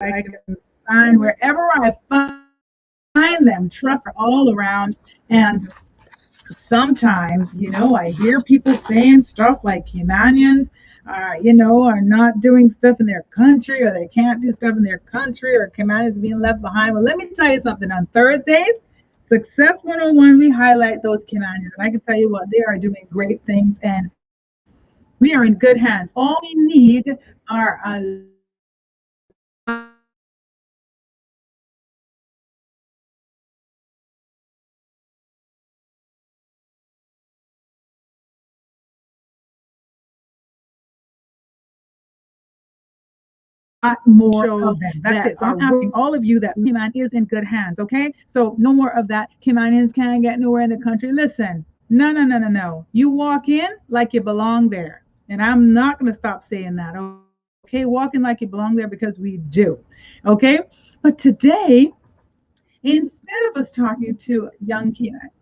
I can find wherever I find them. Trusts are all around, and sometimes, I hear people saying stuff like Caymanians, are not doing stuff in their country, or they can't do stuff in their country, or Caymanians being left behind. Well, let me tell you something. On Thursdays, Success 101, we highlight those Caymanians, and I can tell you what, they are doing great things, and we are in good hands. All we need are a lot more of them. That's it. So I'm asking all of you that Cayman is in good hands, okay? So no more of that. Caymanians can't get nowhere in the country. Listen, no, no, no, no, no. You walk in like you belong there. And I'm not going to stop saying that, okay? Walking like you belong there, because we do, okay? But today, instead of us talking to young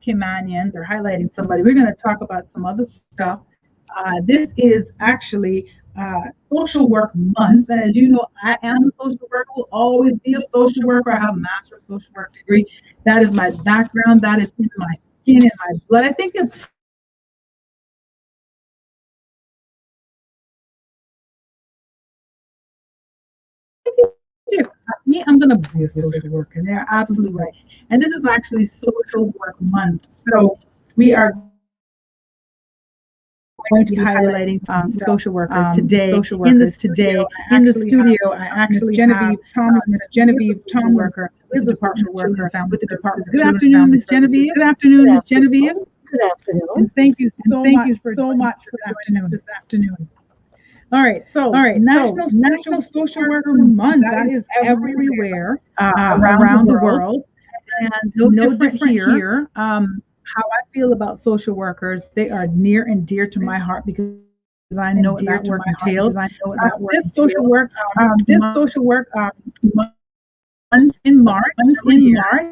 Caymanians or highlighting somebody, we're going to talk about some other stuff. This is actually Social Work Month. And as you know, I am a social worker, will always be a social worker. I have a Master of Social Work degree. That is my background. That is in my skin, in my blood. I think if me, I'm going to be a social worker. And they're absolutely right. And this is actually Social Work Month. So we are going to be highlighting social workers today. In the studio, I actually Genevieve Thomas, Miss Genevieve Thomas, worker, is a social worker with the Department. Good afternoon, Miss Genevieve. Good afternoon, Miss Genevieve. Good afternoon. And thank you so much for this afternoon. All right, so National Social Worker Month, that is everywhere around the world, and no different here. How I feel about social workers, they are near and dear to my heart, because I know what that work entails. This social work month in March,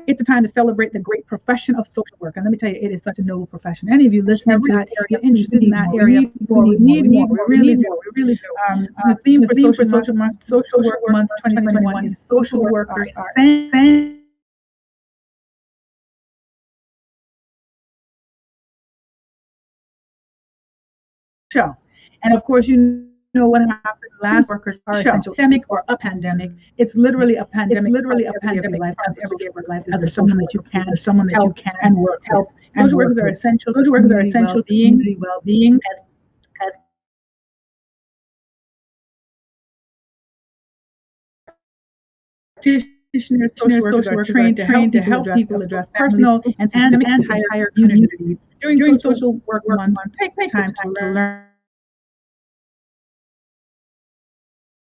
it's a time to celebrate the great profession of social work. And let me tell you, it is such a noble profession. Any of you listening to that area, interested in that area, we need more. We really do. The theme for Social Work Month 2021 is social workers are essential. And of course, you know what happened last. Workers are essential. Pandemic or a pandemic. It's literally a pandemic. It's literally a pandemic. Life as everyday life as someone that you can, someone that you can and work, help. Social workers are essential. Social workers are essential to community well-being as practitioners. Social workers are trained to help people address personal and systemic and entire communities. During Social Work Month, take time to learn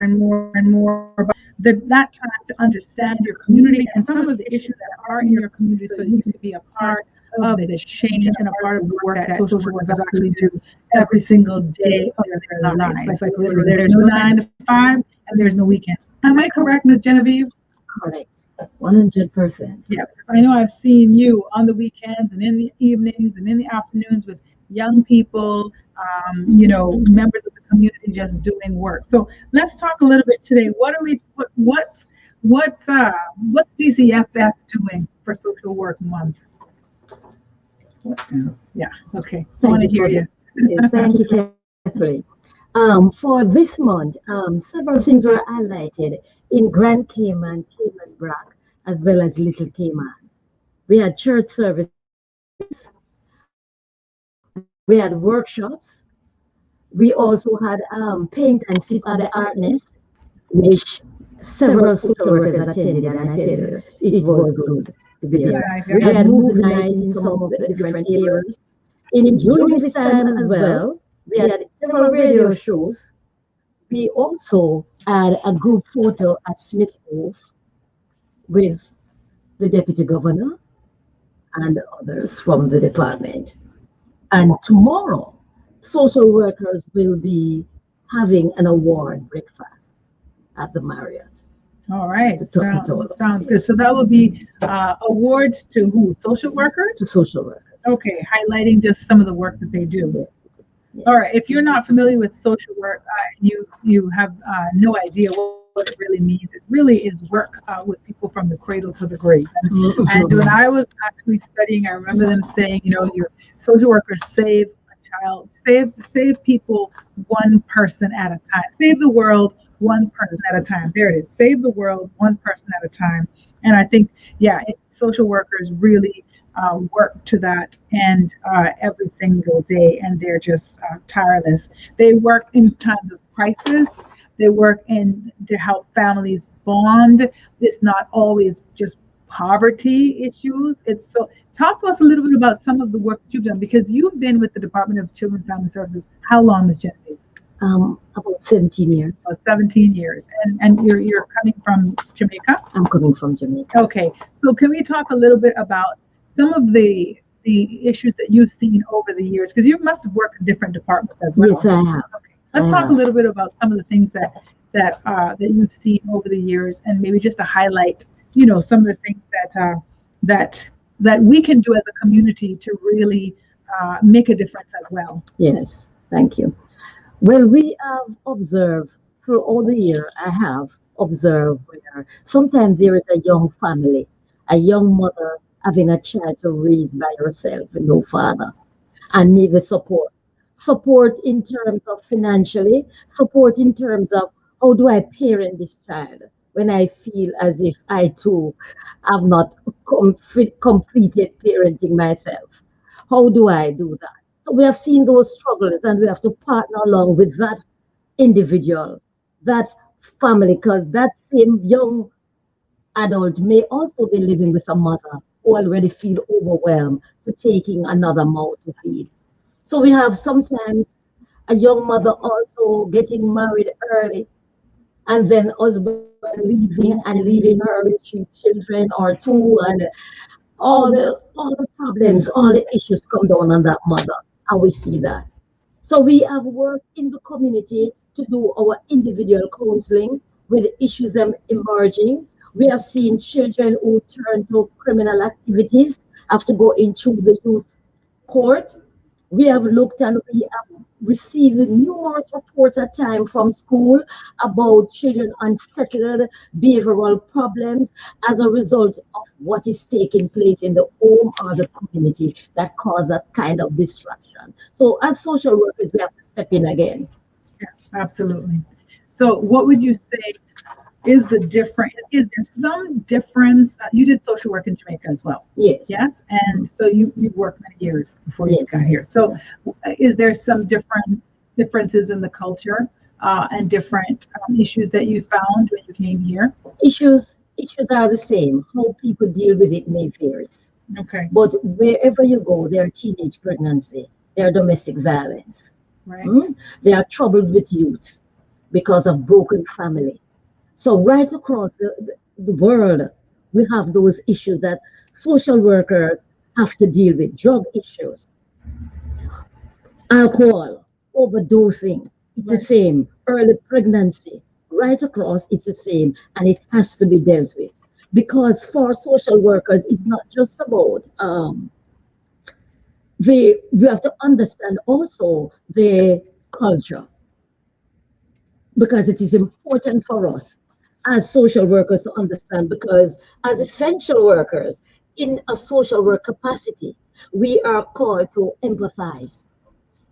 more and more about that time to understand your community and some of the issues that are in your community, so you can be a part of the change and a part of the work that social workers actually do every single day of their lives. It's like literally, there's no 9 to 5 and there's no weekends. Am I correct, Ms. Genevieve? Correct. 100%. Yeah. I know I've seen you on the weekends and in the evenings and in the afternoons with young people, members of the community just doing work. So let's talk a little bit today. What's DCFS doing for Social Work Month? Yeah. Okay. I want to hear you. Thank you, Catherine. For this month, several things were highlighted in Grand Cayman, Cayman Brac, as well as Little Cayman. We had church services, we had workshops, we also had paint and sip at the artness, which several social workers attended, and I tell you, it was good to be there. We had movie night in some of the different areas. During this time as well, we had several radio shows. We also had a group photo at Smith Cove with the Deputy Governor and others from the department. And tomorrow, social workers will be having an award breakfast at the Marriott. All right, sounds good. So that would be awards to who? Social workers? To social workers. Okay, highlighting just some of the work that they do. Yes. All right, if you're not familiar with social work, you have no idea what what it really means. It really is work with people from the cradle to the grave. And when Mhm. I was actually studying, I remember them saying, your social workers save a child, save people one person at a time, save the world one person at a time. There it is, save the world one person at a time. And I think, yeah, social workers really work to that end every single day, and they're just tireless. They work in times of crisis. They work in to help families bond. It's not always just poverty issues. It's so. Talk to us a little bit about some of the work that you've done, because you've been with the Department of Children and Family Services. How long, Ms. Genevieve? About 17 years. 17 years. And you're coming from Jamaica? I'm coming from Jamaica. Okay. So can we talk a little bit about some of the issues that you've seen over the years? Because you must have worked in different departments as well. Yes, I have. Okay. Let's talk a little bit about some of the things that you've seen over the years, and maybe just to highlight, some of the things that that we can do as a community to really make a difference as well. Yes, thank you. Well, we have observed throughout the year, I have observed where sometimes there is a young family, a young mother having a child to raise by herself with no father and need the support. Support in terms of financially, support in terms of how do I parent this child when I feel as if I too have not completed parenting myself. How do I do that? So we have seen those struggles and we have to partner along with that individual, that family, because that same young adult may also be living with a mother who already feel overwhelmed to taking another mouth to feed. So we have sometimes a young mother also getting married early and then husband leaving and leaving her with three children or two and all the problems, all the issues come down on that mother. And we see that. So we have worked in the community to do our individual counseling with issues emerging. We have seen children who turn to criminal activities after going through the youth court. We have looked and we have received numerous reports at time from school about children unsettled behavioral problems as a result of what is taking place in the home or the community that cause that kind of distraction. So as social workers, we have to step in again. Yeah, absolutely. So what would you say is the difference? Is there some difference? You did social work in Jamaica as well. Yes. Yes. And so you worked many years before you Yes. got here. So is there some differences in the culture and different issues that you found when you came here? Issues are the same. How people deal with it may vary. Okay. But wherever you go, there are teenage pregnancy, there are domestic violence, Right. they are troubled with youth because of broken family. So right across the world, we have those issues that social workers have to deal with, drug issues, alcohol, overdosing, it's the Right. same, early pregnancy, right across, it's the same, and it has to be dealt with. Because for social workers, it's not just about we have to understand also the culture because it is important for us as social workers to understand because as essential workers in a social work capacity, we are called to empathize.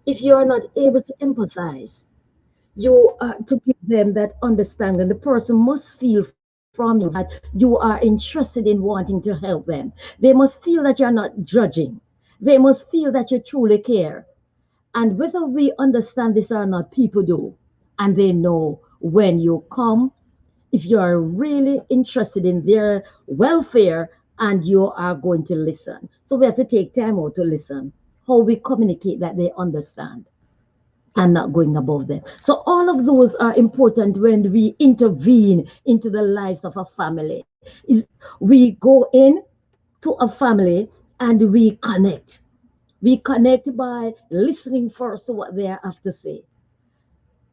If you are not able to empathize, you are to give them that understanding. The person must feel from you that you are interested in wanting to help them. They must feel that you're not judging. They must feel that you truly care. And whether we understand this or not, people do. And they know when you come, if you are really interested in their welfare and you are going to listen. So we have to take time out to listen. How we communicate that they understand and not going above them. So all of those are important when we intervene into the lives of a family. Is we go in to a family and we connect. We connect by listening first to what they have to say,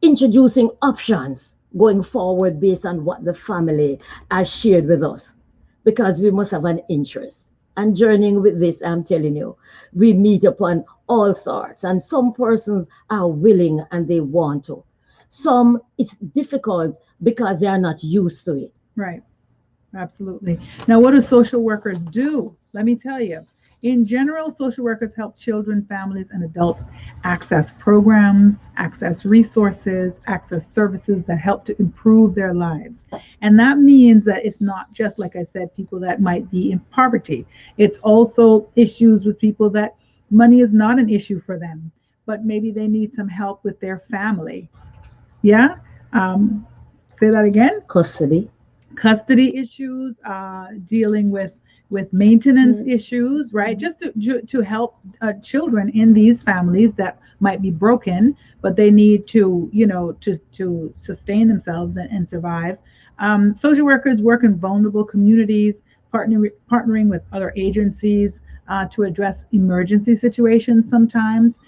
introducing options going forward based on what the family has shared with us, because we must have an interest. And journeying with this, I'm telling you, we meet upon all sorts, and some persons are willing and they want to. Some it's difficult because they are not used to it. Right. Absolutely. Now, what do social workers do? Let me tell you. In general, social workers help children, families, and adults access programs, access resources, access services that help to improve their lives. And that means that it's not just, like I said, people that might be in poverty. It's also issues with people that money is not an issue for them, but maybe they need some help with their family. Yeah? Um, Say that again. Custody. Custody issues, dealing with maintenance Yes. issues, right? Just to help children in these families that might be broken, but they need to, to sustain themselves and survive. Social workers work in vulnerable communities, partnering with other agencies to address emergency situations sometimes.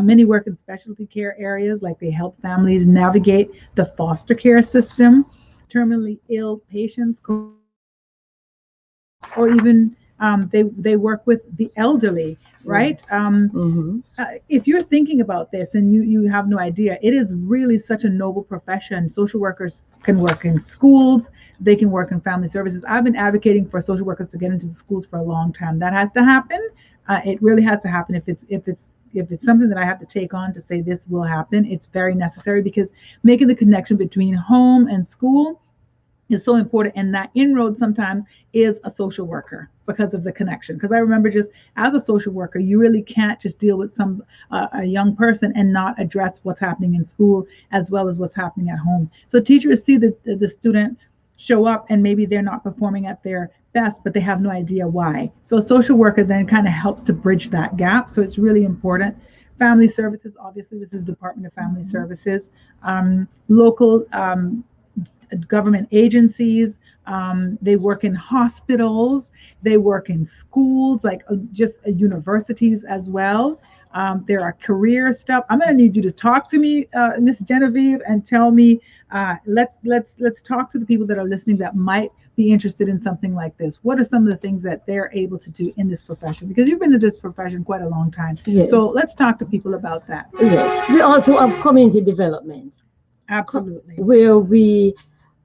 Many work in specialty care areas, like they help families navigate the foster care system, terminally ill patients, or even they work with the elderly, right? Mm-hmm. If you're thinking about this and you have no idea, it is really such a noble profession. Social workers can work in schools, they can work in family services. I've been advocating for social workers to get into the schools for a long time. That has to happen. It really has to happen. If it's something that I have to take on to say this will happen, it's very necessary, because making the connection between home and school is so important. And that inroad sometimes is a social worker, because of the connection. Because I remember, just as a social worker, you really can't just deal with a young person and not address what's happening in school as well as what's happening at home. So teachers see the student show up and maybe they're not performing at their best, but they have no idea why. So a social worker then kind of helps to bridge that gap. So it's really important. Family services, obviously, this is Department of Family Services. Local government agencies. They work in hospitals. They work in schools, like just universities as well. There are career stuff. I'm going to need you to talk to me, Miss Genevieve, and tell me. Let's talk to the people that are listening that might be interested in something like this. What are some of the things that they're able to do in this profession? Because you've been in this profession quite a long time. Yes. So let's talk to people about that. Yes. We also have community development. Absolutely. Where we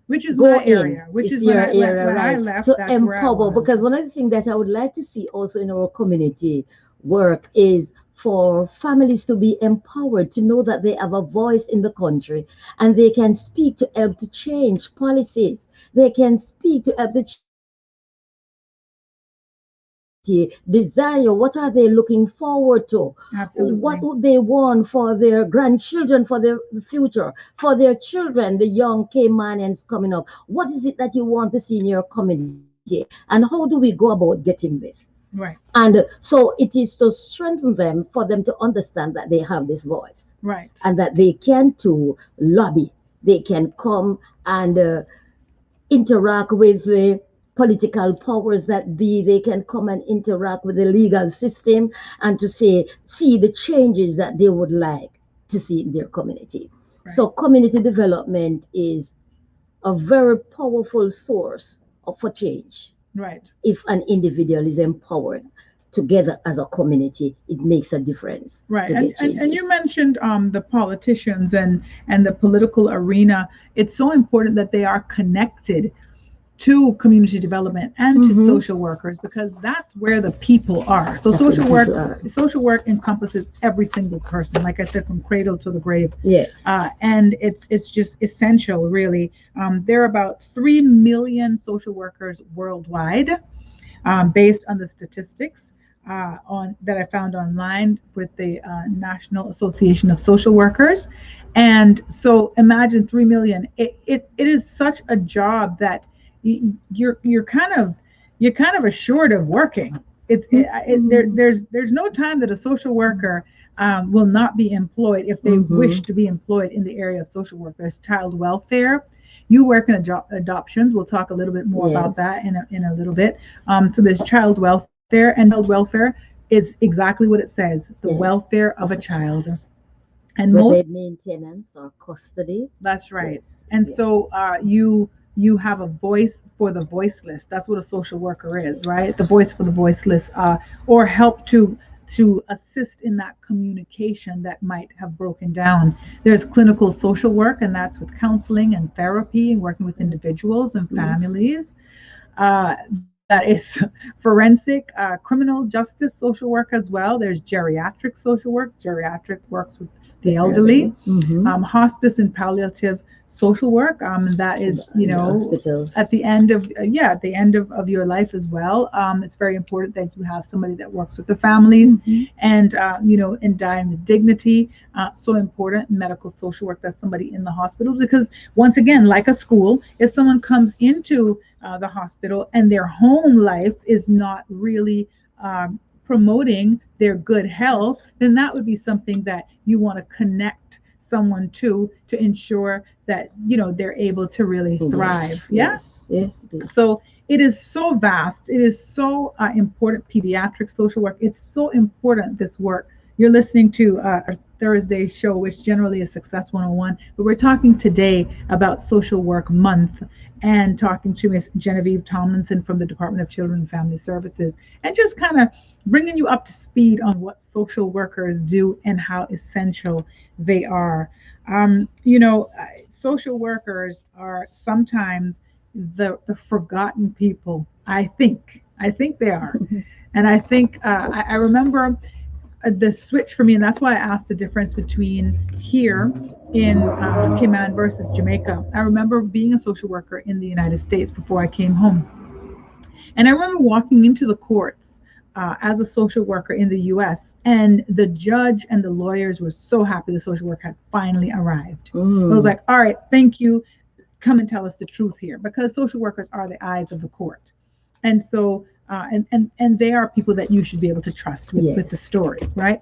which is go my area, in. which It's is your when area, when I right? left, To that's where I empower, was. because one of the things that I would like to see also in our community work is for families to be empowered, to know that they have a voice in the country and they can speak to help to change policies. They can speak to help to change what the community desire. What are they looking forward to? Absolutely. What would they want for their grandchildren, for their future, for their children, the young Caymanians coming up? What is it that you want to see in your community? And how do we go about getting this? Right. And so it is to strengthen them, for them to understand that they have this voice. Right. And that they can to lobby. They can come and interact with the political powers that be. They can come and interact with the legal system and to say, see the changes that they would like to see in their community. Right. So community development is a very powerful source for change. Right. If an individual is empowered together as a community, it makes a difference. Right. And you mentioned the politicians and the political arena. It's so important that they are connected to community development and to social workers, because that's where the people are. So social work encompasses every single person, like I said, from cradle to the grave. Yes. And it's just essential, really. There are about 3 million social workers worldwide, based on the statistics on that I found online with the National Association of Social Workers. And so imagine 3 million. It is such a job that you're kind of assured of working. There's no time that a social worker will not be employed if they wish to be employed in the area of social work. There's child welfare. You work in adoptions. We'll talk a little bit more about that in a little bit. So there's child welfare, and child welfare is exactly what it says: the welfare of a child. And whether maintenance or custody. That's right. Yes. And so you have a voice for the voiceless. That's what a social worker is, right? The voice for the voiceless, or help to to assist in that communication that might have broken down. There's clinical social work, and that's with counseling and therapy and working with individuals and families. That is forensic criminal justice social work as well. There's geriatric social work. Geriatric works with the elderly. Hospice and palliative social work. That is, Hospitals. at the end of at the end of your life as well. It's very important that you have somebody that works with the families and and dying with dignity. So important. Medical social work. That's somebody in the hospital, because once again, like a school, if someone comes into the hospital and their home life is not really promoting their good health, then that would be something that you want to connect someone to ensure that they're able to really thrive. Yes, yes, it is. So it is so vast. It is so important. Pediatric social work. It's so important, this work. You're listening to our Thursday show, which generally is Success 101, but we're talking today about Social Work Month and talking to Miss Genevieve Tomlinson from the Department of Children and Family Services, and just kind of bringing you up to speed on what social workers do and how essential they are. Social workers are sometimes the forgotten people. I think they are. And I think I remember the switch for me, and that's why I asked the difference between here in Cayman versus Jamaica. I remember being a social worker in the United States before I came home, and I remember walking into the courts as a social worker in the U.S., and the judge and the lawyers were so happy the social worker had finally arrived. It was like, all right, thank you, come and tell us the truth here, because social workers are the eyes of the court. And so and they are people that you should be able to trust with the story, right?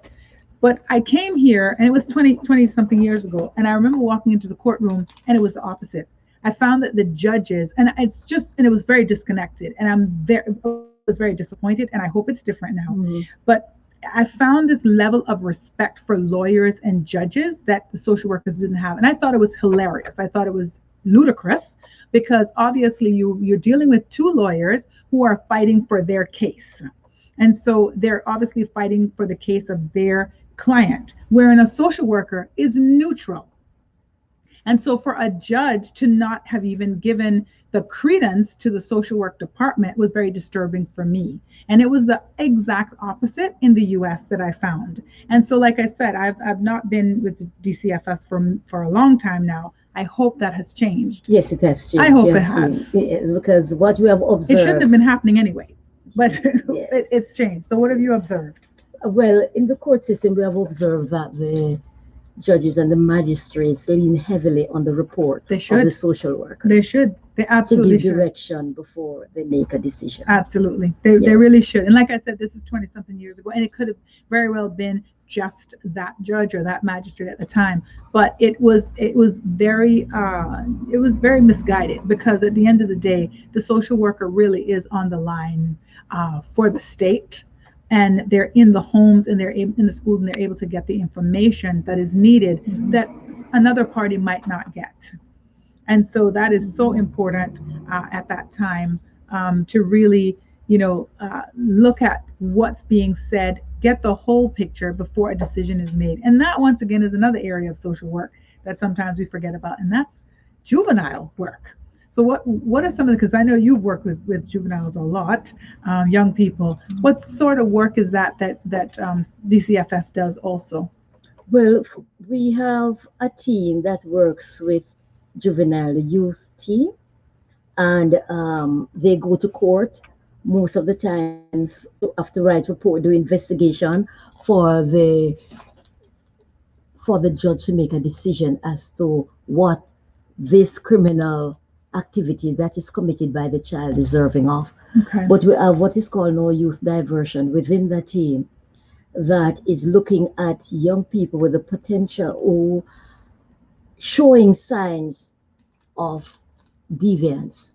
But I came here, and it was 20 something years ago, and I remember walking into the courtroom, and it was the opposite. I found that the judges, and it was very disconnected, and I was very disappointed, and I hope it's different now. But I found this level of respect for lawyers and judges that the social workers didn't have, and I thought it was hilarious. I thought it was ludicrous, because obviously you're dealing with two lawyers who are fighting for their case. And so they're obviously fighting for the case of their client, wherein a social worker is neutral. And so for a judge to not have even given the credence to the social work department was very disturbing for me. And it was the exact opposite in the US that I found. And so, like I said, I've not been with the DCFS for a long time now. I hope that has changed. Yes, it has changed. I hope it has. Yes, because what we have observed. It shouldn't have been happening anyway, but it's changed. So what have you observed? Well, in the court system, we have observed that the judges and the magistrates lean heavily on the report of the social worker. They should. They absolutely should. To give direction before they make a decision. Absolutely. They really should. And like I said, this is 20 something years ago, and it could have very well been just that judge or that magistrate at the time. But it was very misguided, because at the end of the day, the social worker really is on the line for the state. And they're in the homes, and they're in the schools, and they're able to get the information that is needed that another party might not get. And so that is so important at that time to really, look at what's being said, get the whole picture before a decision is made. And that, once again, is another area of social work that sometimes we forget about, and that's juvenile work. So what are some of the, because I know you've worked with juveniles a lot, young people. What sort of work is that DCFS does also? Well, we have a team that works with juvenile youth team, and they go to court most of the times to have to write report, do investigation for the judge to make a decision as to what this criminal activity that is committed by the child deserving of. Okay. But we have what is called no youth diversion within the team that is looking at young people with the potential or showing signs of deviance,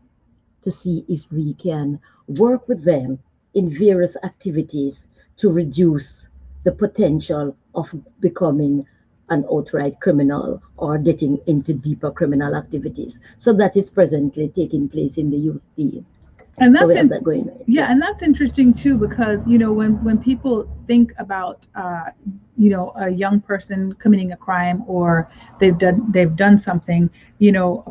to see if we can work with them in various activities to reduce the potential of becoming an outright criminal or getting into deeper criminal activities. So that is presently taking place in the youth team. And So that's we have in, that going on. yeah, Yeah. and that's interesting too, because when people think about a young person committing a crime, or they've done something,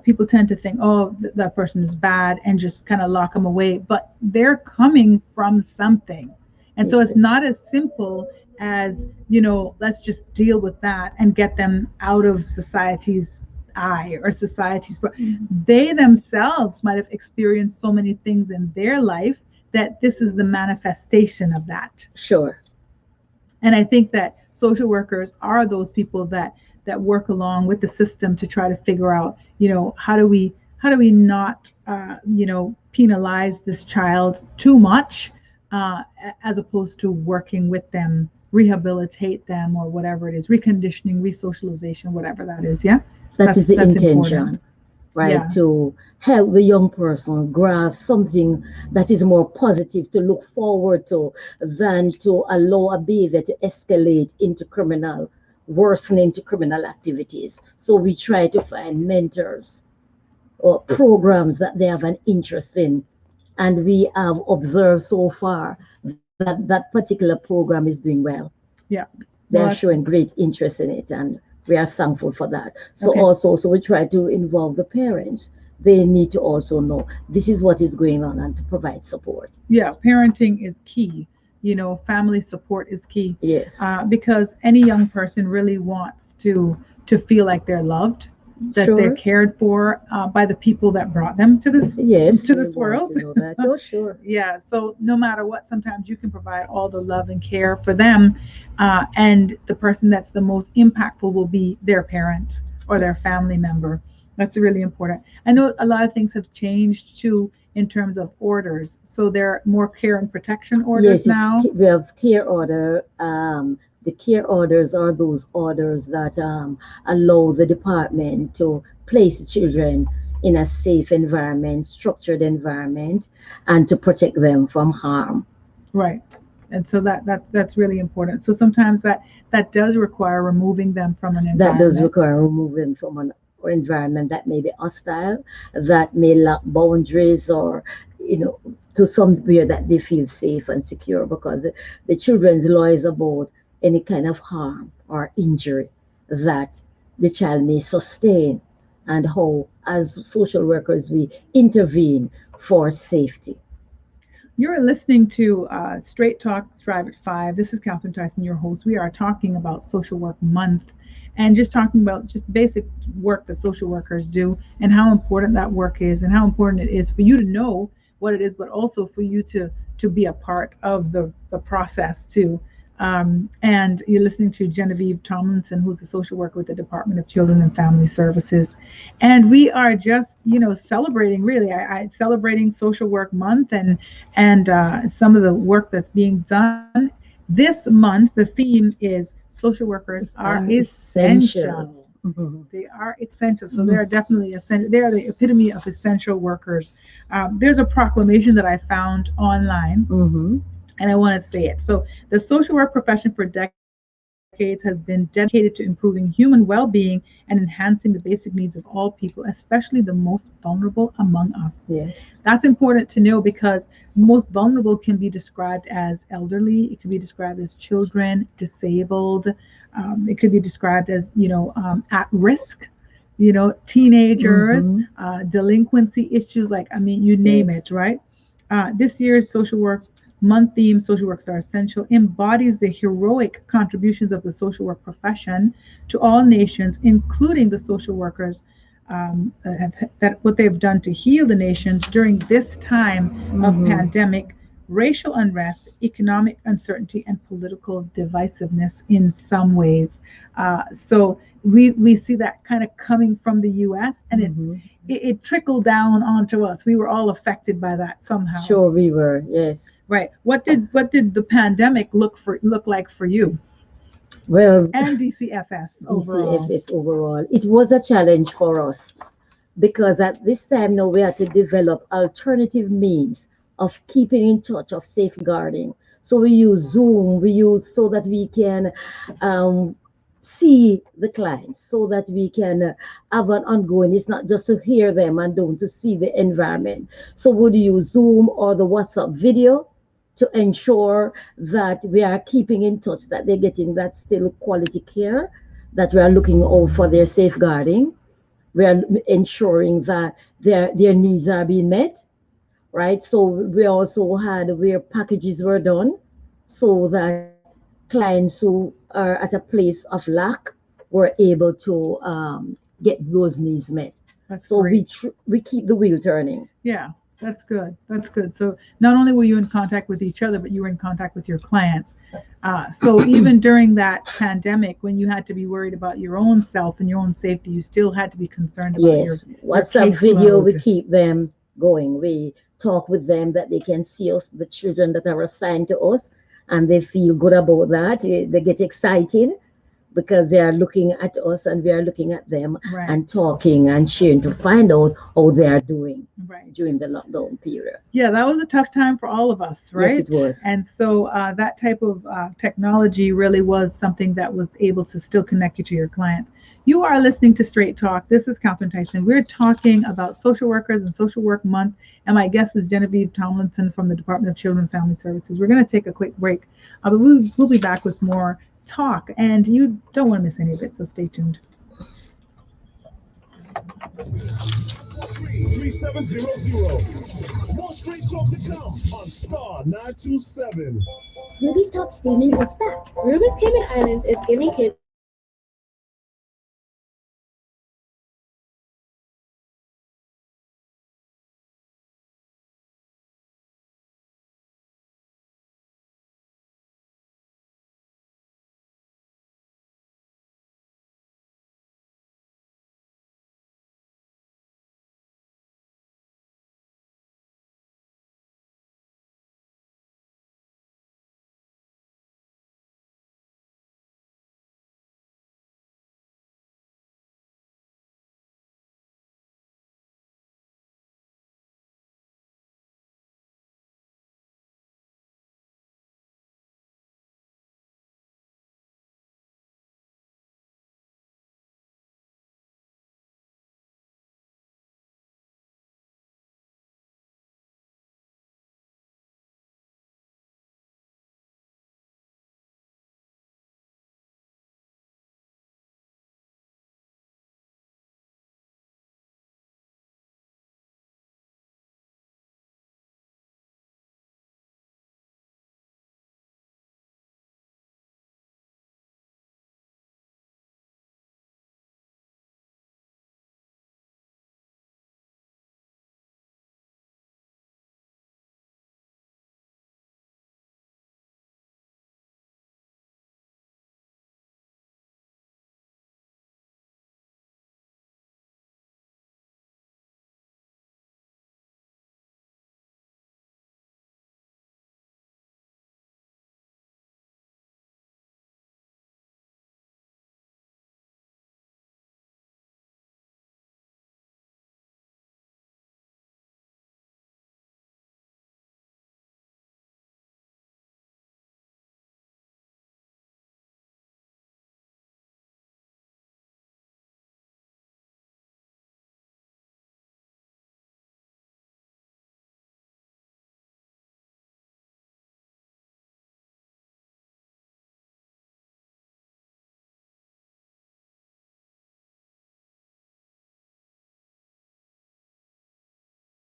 people tend to think, oh, that person is bad, and just kind of lock them away, but they're coming from something. And so Yes, it's yes. not as simple as, let's just deal with that and get them out of society's eye or society's. Mhm. They themselves might have experienced so many things in their life that this is the manifestation of that. Sure. And I think that social workers are those people that work along with the system to try to figure out, how do we not, penalize this child too much, as opposed to working with them, rehabilitate them, or whatever it is, reconditioning, resocialization, whatever that is. Yeah, That is that's the that's important. intention, right? Yeah, To help the young person grasp something that is more positive to look forward to than to allow a behavior to escalate into criminal, worsen into criminal activities. So we try to find mentors or programs that they have an interest in. And we have observed so far that that particular program is doing well. yeah. They are Well, that's showing great interest in it, and we are thankful for that. So okay. also, so we try to involve the parents. They need to also know this is what is going on and to provide support. Yeah, parenting is key. Family support is key, Yes. because any young person really wants to feel like they're loved, that they're Sure. cared for, by the people that brought them to this Yes, to they this want world. to know that. Oh, sure. Yeah, so no matter what, sometimes you can provide all the love and care for them, and the person that's the most impactful will be their parent or their Yes. family member. That's really important. I know a lot of things have changed too in terms of orders, so there are more care and protection orders Yes, it's, now. we have care order. The care orders are those orders that allow the department to place the children in a safe environment, structured environment, and to protect them from harm. Right. And so that's really important. So sometimes that does require removing them from an That does environment. require removing from an environment that may be hostile, that may lack boundaries, or you know, to somewhere that they feel safe and secure, because the children's law is about any kind of harm or injury that the child may sustain, and how, as social workers, we intervene for safety. You're listening to Straight Talk Thrive at 5. This is Catherine Tyson, your host. We are talking about Social Work Month, and just talking about just basic work that social workers do, and how important that work is, and how important it is for you to know what it is, but also for you to be a part of the process too. And you're listening to Genevieve Tomlinson, who's a social worker with the Department of Children and Family Services. And we are just, celebrating, really, celebrating Social Work Month, and some of the work that's being done. This month, the theme is social workers It's are are essential. essential. Mhm. They are essential. So they Mhm. are definitely essential. They are the epitome of essential workers. There's a proclamation that I found online, Mhm. and I want to say it. So, the social work profession for decades has been dedicated to improving human well being and enhancing the basic needs of all people, especially the most vulnerable among us. That's Yes. important to know, because most vulnerable can be described as elderly, it could be described as children, disabled, it could be described as, at risk, teenagers, Mhm. delinquency issues, like, I mean, you name Yes. it, right? This year's social work month theme, Social Workers Are Essential, embodies the heroic contributions of the social work profession to all nations, including the social workers, that what they've done to heal the nations during this time of Mhm. pandemic, racial unrest, economic uncertainty, and political divisiveness in some ways. So we see that kind of coming from the U.S., and Mhm. it trickled down onto us. We were all affected by that somehow. Sure, we were. Yes. Right. What did the pandemic look like for you Well, and DCFS overall? DCFS overall, it was a challenge for us because at this time now we had to develop alternative means of keeping in touch, of safeguarding. So we use Zoom, we use so that we can um, see the clients so that we can have an ongoing. It's not just to hear them and don't to see the environment. So would you Zoom or the WhatsApp video to ensure that we are keeping in touch, that they're getting that still quality care, that we are looking out for their safeguarding, we are ensuring that their needs are being met, right? So we also had where packages were done so that clients who are at a place of lack were able to get those needs met. That's So great. we keep the wheel turning. Yeah, that's good. That's good. So not only were you in contact with each other, but you were in contact with your clients. So even during that pandemic, when you had to be worried about your own self and your own safety, you still had to be concerned about Yes, your WhatsApp video, we caseload. keep them going. We talk with them that they can see us, the children that are assigned to us, and they feel good about that. They get excited because they are looking at us and we are looking at them Right. and talking and sharing to find out how they are doing Right. during the lockdown period. Yeah, that was a tough time for all of us, Yes, right? it was. And so that type of technology really was something that was able to still connect you to your clients. You are listening to Straight Talk. This is Catherine Tyson. We're talking about social workers and Social Work Month, and my guest is Genevieve Tomlinson from the Department of Children and Family Services. We're going to take a quick break, but we'll be back with more talk, and you don't want to miss any of it, so stay tuned. 3700. More straight talk to come on Star 927. Ruby's Top Steaming is back. Ruby's Cayman Islands is giving kids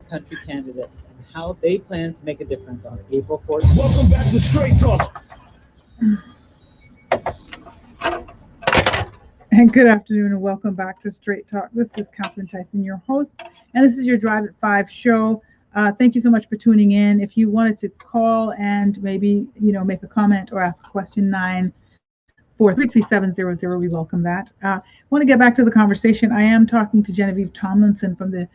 country candidates and how they plan to make a difference on April 14th. Welcome back to Straight Talk. And good afternoon and welcome back to Straight Talk. This is Catherine Tyson, your host, and this is your Drive at 5 show. Thank you so much for tuning in. If you wanted to call and maybe, make a comment or ask a question, 9433700, we welcome that. I want to get back to the conversation. I am talking to Genevieve Tomlinson from the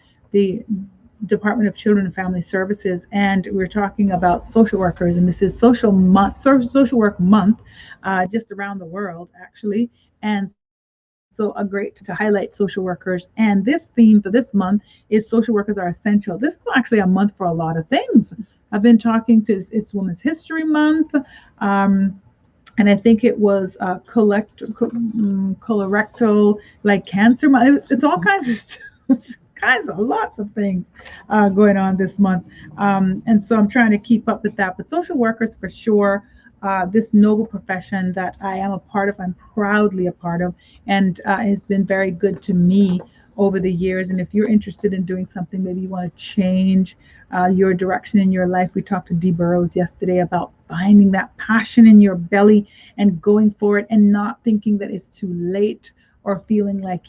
Department of Children and Family Services, and we're talking about social workers, and this is Social Work Month, just around the world, actually. And so a great to highlight social workers. And this theme for this month is social workers are essential. This is actually a month for a lot of things. I've been talking to, it's Women's History Month. and I think it was colorectal, like cancer. It's all kinds of kinds of lots of things going on this month, and so I'm trying to keep up with that. But social workers, for sure, this noble profession that I am a part of, I'm proudly a part of, and has been very good to me over the years. And if you're interested in doing something, maybe you want to change your direction in your life. We talked to Dee Burrows yesterday about finding that passion in your belly and going for it, and not thinking that it's too late, or feeling like,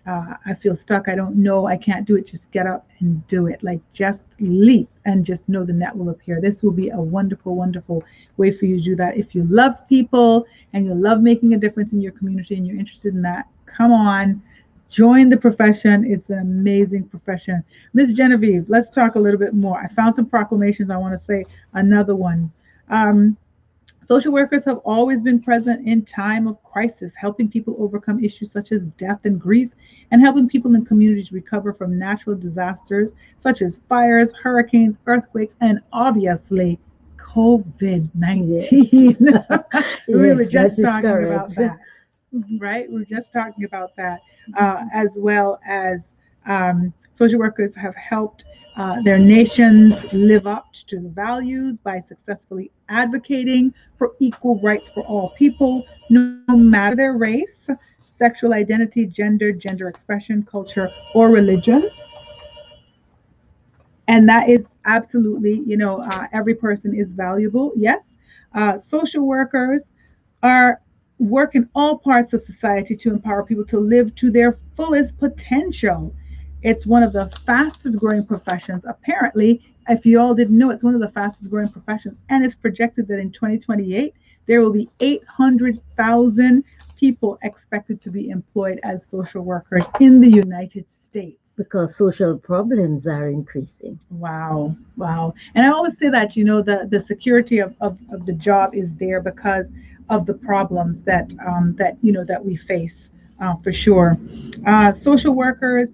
I feel stuck, I don't know, I can't do it. Just get up and do it. Like, just leap and just know the net will appear. This will be a wonderful, wonderful way for you to do that. If you love people and you love making a difference in your community and you're interested in that, come on, join the profession. It's an amazing profession. Miss Genevieve, let's talk a little bit more. I found some proclamations. I want to say another one. Um, Social workers have always been present in time of crisis, helping people overcome issues such as death and grief, and helping people in communities recover from natural disasters such as fires, hurricanes, earthquakes, and obviously COVID-19. We were Yes, just that is talking about correct. that, right? We were just talking about that, as well as social workers have helped their nations live up to the values by successfully advocating for equal rights for all people, no matter their race, sexual identity, gender expression, culture, or religion. And that is absolutely, every person is valuable. Yes. Social workers are work in all parts of society to empower people to live to their fullest potential. It's one of the fastest growing professions. Apparently, if you all didn't know, it's one of the fastest growing professions. And it's projected that in 2028, there will be 800,000 people expected to be employed as social workers in the United States. Because social problems are increasing. Wow, wow. And I always say that, the security of the job is there because of the problems that we face, for sure. Social workers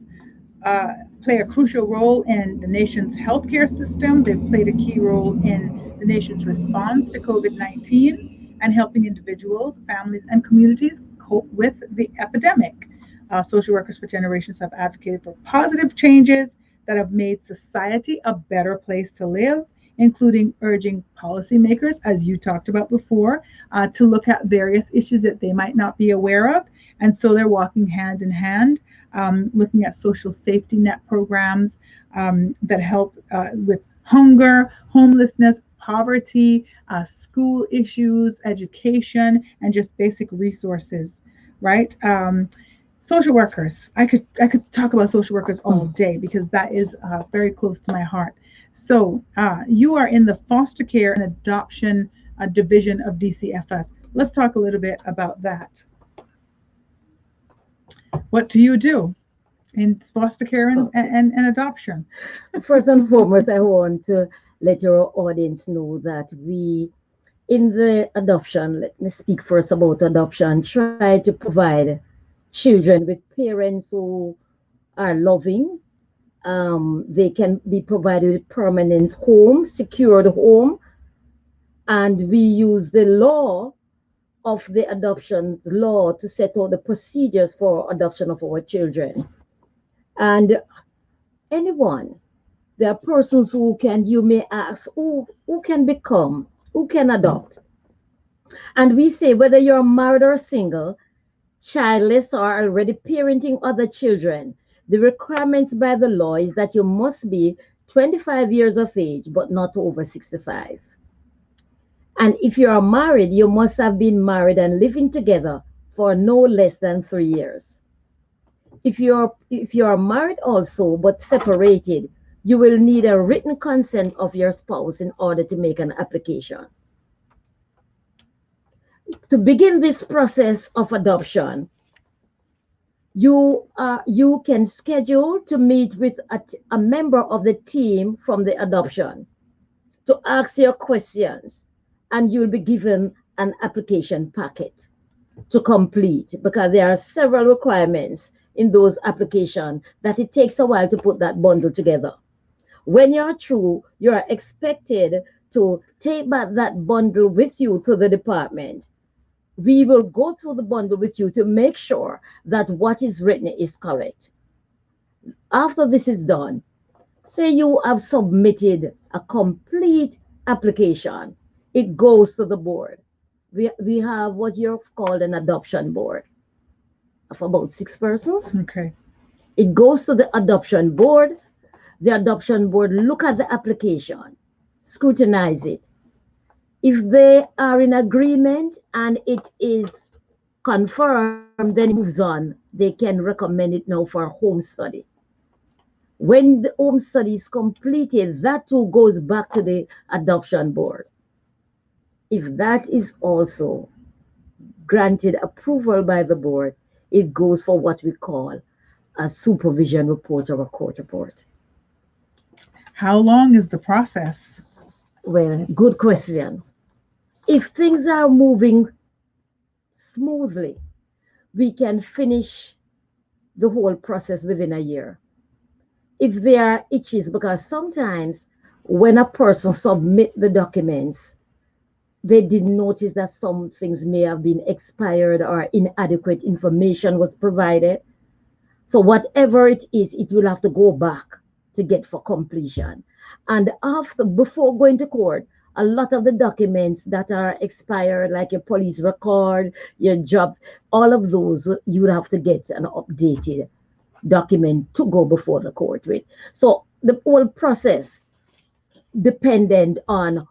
play a crucial role in the nation's healthcare system. They've played a key role in the nation's response to COVID-19 and helping individuals, families, and communities cope with the epidemic. Social workers for generations have advocated for positive changes that have made society a better place to live, including urging policymakers, as you talked about before, to look at various issues that they might not be aware of. And so they're walking hand in hand, looking at social safety net programs that help with hunger, homelessness, poverty, school issues, education, and just basic resources, right? Social workers. I could talk about social workers all day because that is very close to my heart. So you are in the foster care and adoption division of DCFS. Let's talk a little bit about that. What do you do in foster care and adoption? First and foremost, I want to let your audience know that we, in the adoption, let me speak first about adoption, try to provide children with parents who are loving. They can be provided with permanent home, secured home, and we use the law of the adoption law to set out the procedures for adoption of our children. And anyone, there are persons who can, you may ask, who can become, who can adopt? And we say whether you're married or single, childless or already parenting other children, the requirements by the law is that you must be 25 years of age, but not over 65. And if you are married, you must have been married and living together for no less than 3 years. If you're married also but separated, you will need a written consent of your spouse in order to make an application. To begin this process of adoption, you can schedule to meet with a member of the team from the adoption to ask your questions, and you'll be given an application packet to complete, because there are several requirements in those applications that it takes a while to put that bundle together. When you're through, you are expected to take back that bundle with you to the department We will go through the bundle with you to make sure that what is written is correct. After this is done, say you have submitted a complete application, it goes to the board. We have what you're called an adoption board of about 6 persons. Okay. It goes to the adoption board. The adoption board look at the application, scrutinize it. If they are in agreement and it is confirmed, then it moves on. They can recommend it now for a home study. When the home study is completed, that too goes back to the adoption board. If that is also granted approval by the board, it goes for what we call a supervision report or a court report. How long is the process? Well, good question. If things are moving smoothly, we can finish the whole process within a year. If there are itches, because sometimes when a person submit the documents, they didn't notice that some things may have been expired or inadequate information was provided. So whatever it is, it will have to go back to get for completion. And before going to court, a lot of the documents that are expired, like your police record, your job, all of those, you would have to get an updated document to go before the court with. So the whole process dependent on